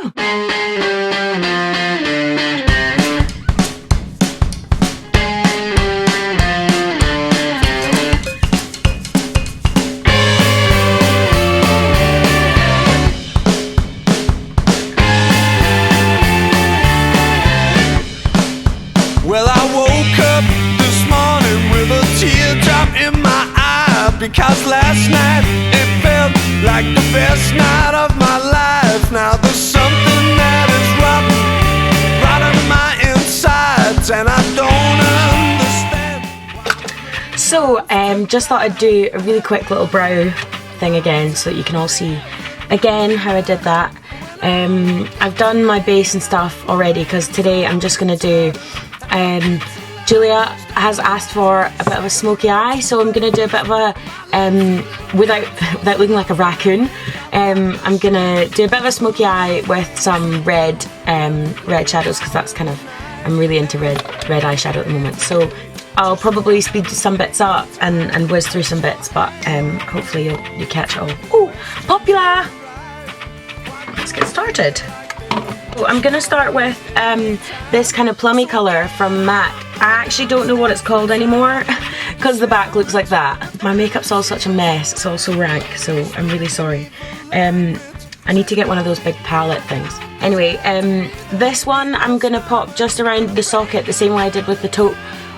go! Well, I woke up this morning with a teardrop in my eye, because last night it felt like the best night of my life. Now there's something that is rotten in my insides, and I don't understand. So, just thought I'd do a really quick little brow thing again, so that you can all see again how I did that. I've done my base and stuff already, because today I'm just going to do Julia has asked for a bit of a smoky eye, so I'm going to do a bit of a, without looking like a raccoon, I'm going to do a bit of a smoky eye with some red shadows, because that's kind of, I'm really into red eyeshadow at the moment. So I'll probably speed some bits up and whiz through some bits, but hopefully you catch it all. Ooh, popular! Let's get started. So I'm going to start with this kind of plummy colour from MAC. I actually don't know what it's called anymore because the back looks like that. My makeup's all such a mess, it's all so rank, so I'm really sorry. I need to get one of those big palette things. Anyway, this one I'm going to pop just around the socket the same way I did with the taupe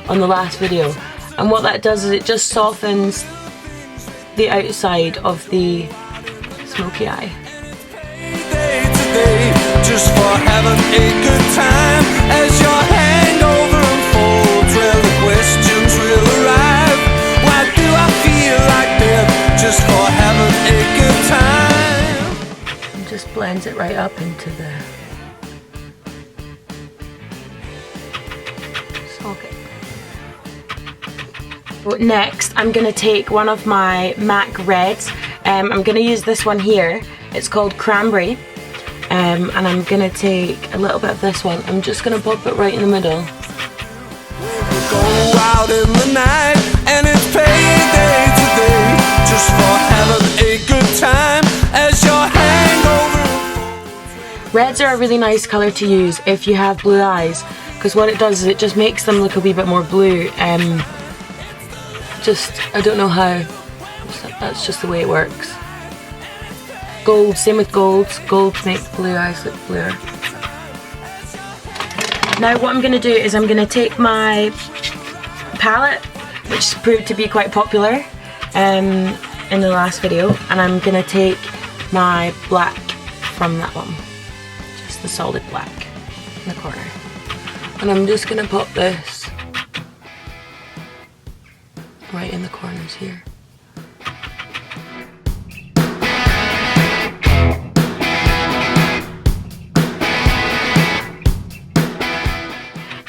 on the last video. And what that does is it just softens the outside of the smoky eye. Just for having a good time, as your hangover unfolds, well, the questions will arrive. Why do I feel like that? Just for having a good time. And just blends it right up into the socket. So next, I'm going to take one of my MAC reds. I'm going to use this one here. It's called Cranberry. And I'm going to take a little bit of this one. I'm just going to pop it right in the middle. Go out in the night and it's payday today, just for having a good time as your hangover. Reds are a really nice colour to use if you have blue eyes, because what it does is it just makes them look a wee bit more blue. I don't know how, that's just the way it works. Gold, same with golds. Golds make the blue eyes look bluer. Now what I'm going to do is I'm going to take my palette, which proved to be quite popular in the last video, and I'm going to take my black from that one. Just the solid black in the corner. And I'm just going to pop this right in the corners here.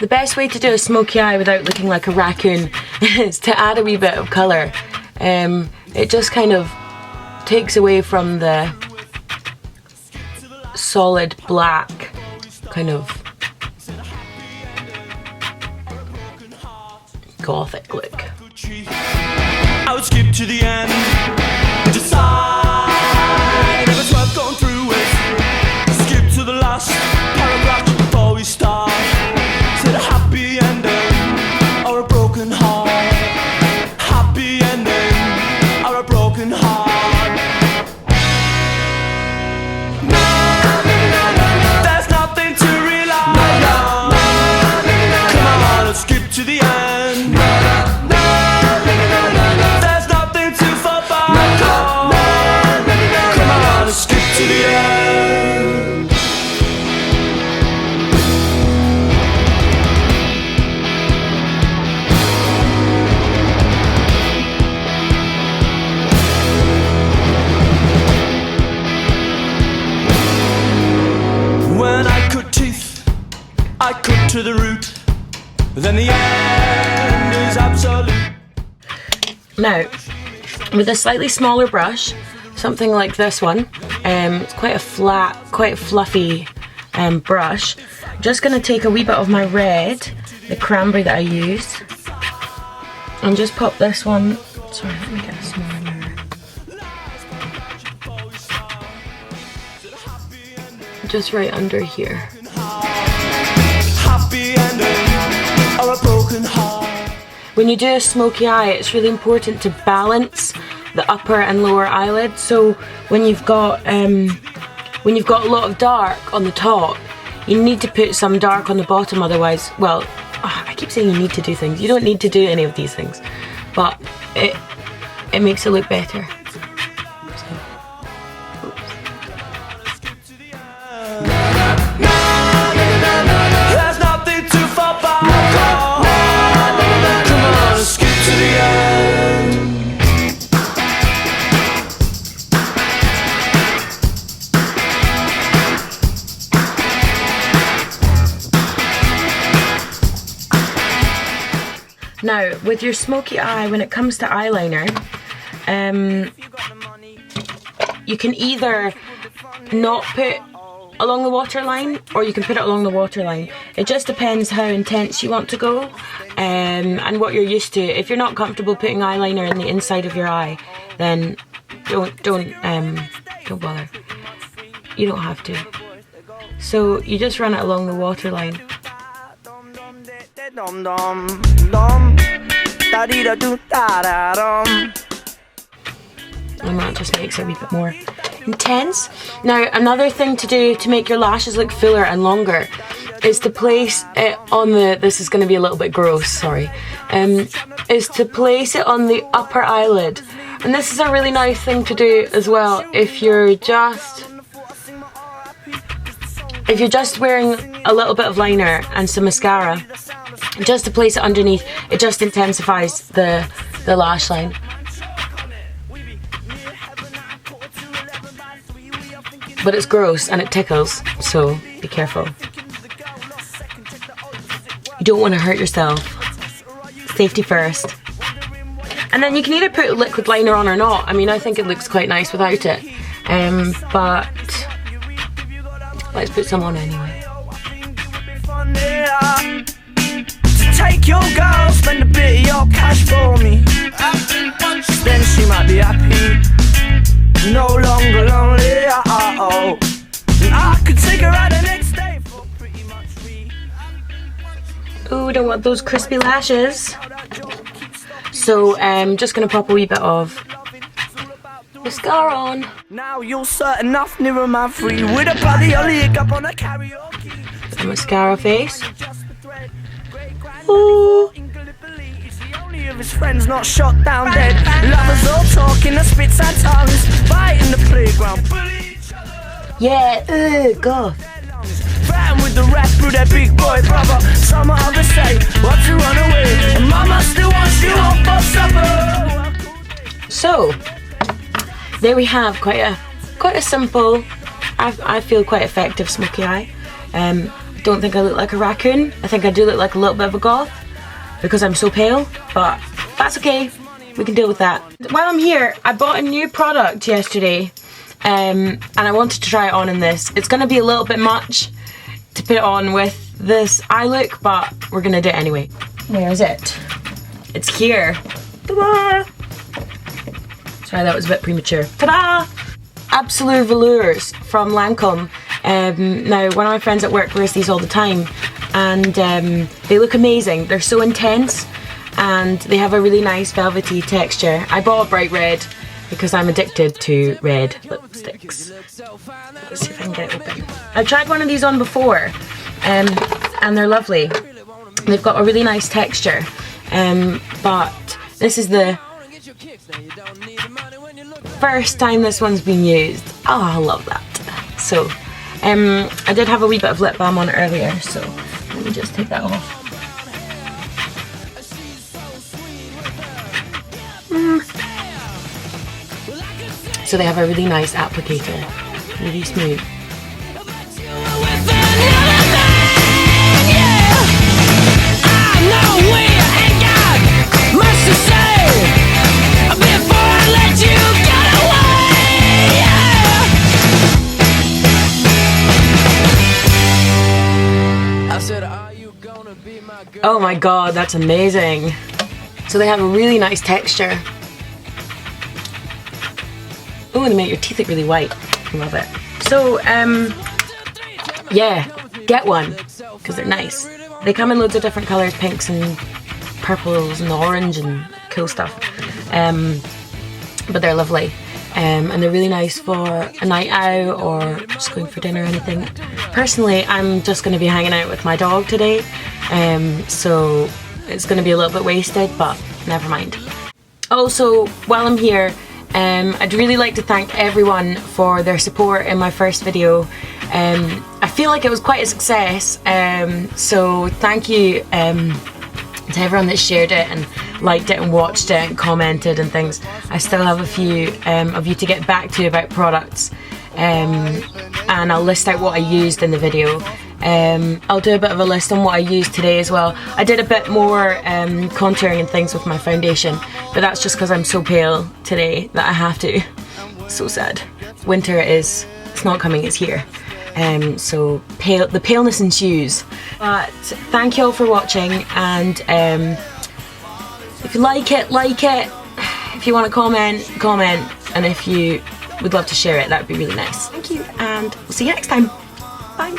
The best way to do a smoky eye without looking like a raccoon is to add a wee bit of colour. It just kind of takes away from the solid black kind of gothic look. I would skip to the end, decide if it's worth going through it. Skip to the last paragraph before we start. A happy ending or a broken heart. Happy ending or a broken heart. There's nothing to rely on. Come on, let's skip to the end. There's nothing to fall back on. Come on, let's skip to the end. I cut to the root, then the end is absolute. Now, with a slightly smaller brush, something like this one, it's quite a flat, quite fluffy brush. I'm just going to take a wee bit of my red, the cranberry that I used, and just pop this one. Sorry, let me get a smaller mirror. just right under here. Happy ending or a broken heart. When you do a smoky eye, it's really important to balance the upper and lower eyelid. So when you've got a lot of dark on the top, you need to put some dark on the bottom. Otherwise, well, I keep saying you need to do things. You don't need to do any of these things, but it makes it look better. There's nothing to fall back on. Come on, let's get to the end. Now, with your smoky eye, when it comes to eyeliner, you can either not put along the waterline, or you can put it along the waterline. It just depends how intense you want to go, and what you're used to. If you're not comfortable putting eyeliner in the inside of your eye, then don't bother. You don't have to. So you just run it along the waterline. And that just makes it a wee bit more intense. Now, another thing to do to make your lashes look fuller and longer is to place it on the, this is going to be a little bit gross, sorry, is to place it on the upper eyelid. And this is a really nice thing to do as well if you're just wearing a little bit of liner and some mascara. Just to place it underneath, it just intensifies the lash line. But it's gross and it tickles, so be careful. You don't want to hurt yourself. Safety first. And then you can either put liquid liner on or not. I mean, I think it looks quite nice without it. But let's put some on anyway. Take your girl, spend a bit of your cash for me. Then she might be happy, no longer lonely. And I could take her out the next day for pretty much free. Ooh, don't want those crispy lashes. So I'm just gonna pop a wee bit of mascara on. Now you're certain enough nearer my free with a bloody leg up on a karaoke. The mascara face. Ooh. Of his friends not shot down dead. Lovers all talking, the spits and tongues, fighting the playground. Yeah, go. Fighting with the rap through their big boy brother. Some others say, what to run away, and mama still wants you home for supper. So there we have quite a simple, I feel quite effective smoky eye. Don't think I look like a raccoon. I think I do look like a little bit of a goth because I'm so pale, but that's okay. We can deal with that. While I'm here, I bought a new product yesterday, and I wanted to try it on in this. It's gonna be a little bit much to put it on with this eye look, but we're gonna do it anyway. Where is it? It's here. Ta-da! Sorry, that was a bit premature. Ta-da! L'Absolu Velours from Lancome. Now, one of my friends at work wears these all the time, and they look amazing. They're so intense, and they have a really nice velvety texture. I bought a bright red because I'm addicted to red lipsticks. Let's see if I can get it open. I've tried one of these on before, and they're lovely. They've got a really nice texture, but this is the first time this one's been used. Oh, I love that. So, I did have a wee bit of lip balm on earlier, so let me just take that off. So they have a really nice applicator, really smooth. Oh my god, that's amazing. So they have a really nice texture. Oh, and they make your teeth look really white. I love it. So, yeah, get one, because they're nice. They come in loads of different colours, pinks and purples and orange and cool stuff. But they're lovely. And they're really nice for a night out or just going for dinner or anything. Personally, I'm just going to be hanging out with my dog today, so it's going to be a little bit wasted, but never mind. Also, while I'm here, I'd really like to thank everyone for their support in my first video. I feel like it was quite a success, so thank you to everyone that shared it and liked it and watched it and commented and things. I still have a few of you to get back to about products, and I'll list out what I used in the video. I'll do a bit of a list on what I used today as well. I did a bit more contouring and things with my foundation, but that's just because I'm so pale today that I have to. So sad. Winter is, it's not coming, it's here. So the paleness ensues. But thank you all for watching, and if you like it, like it. If you want to comment, and if you would love to share it, that would be really nice. Thank you, and we'll see you next time. Bye.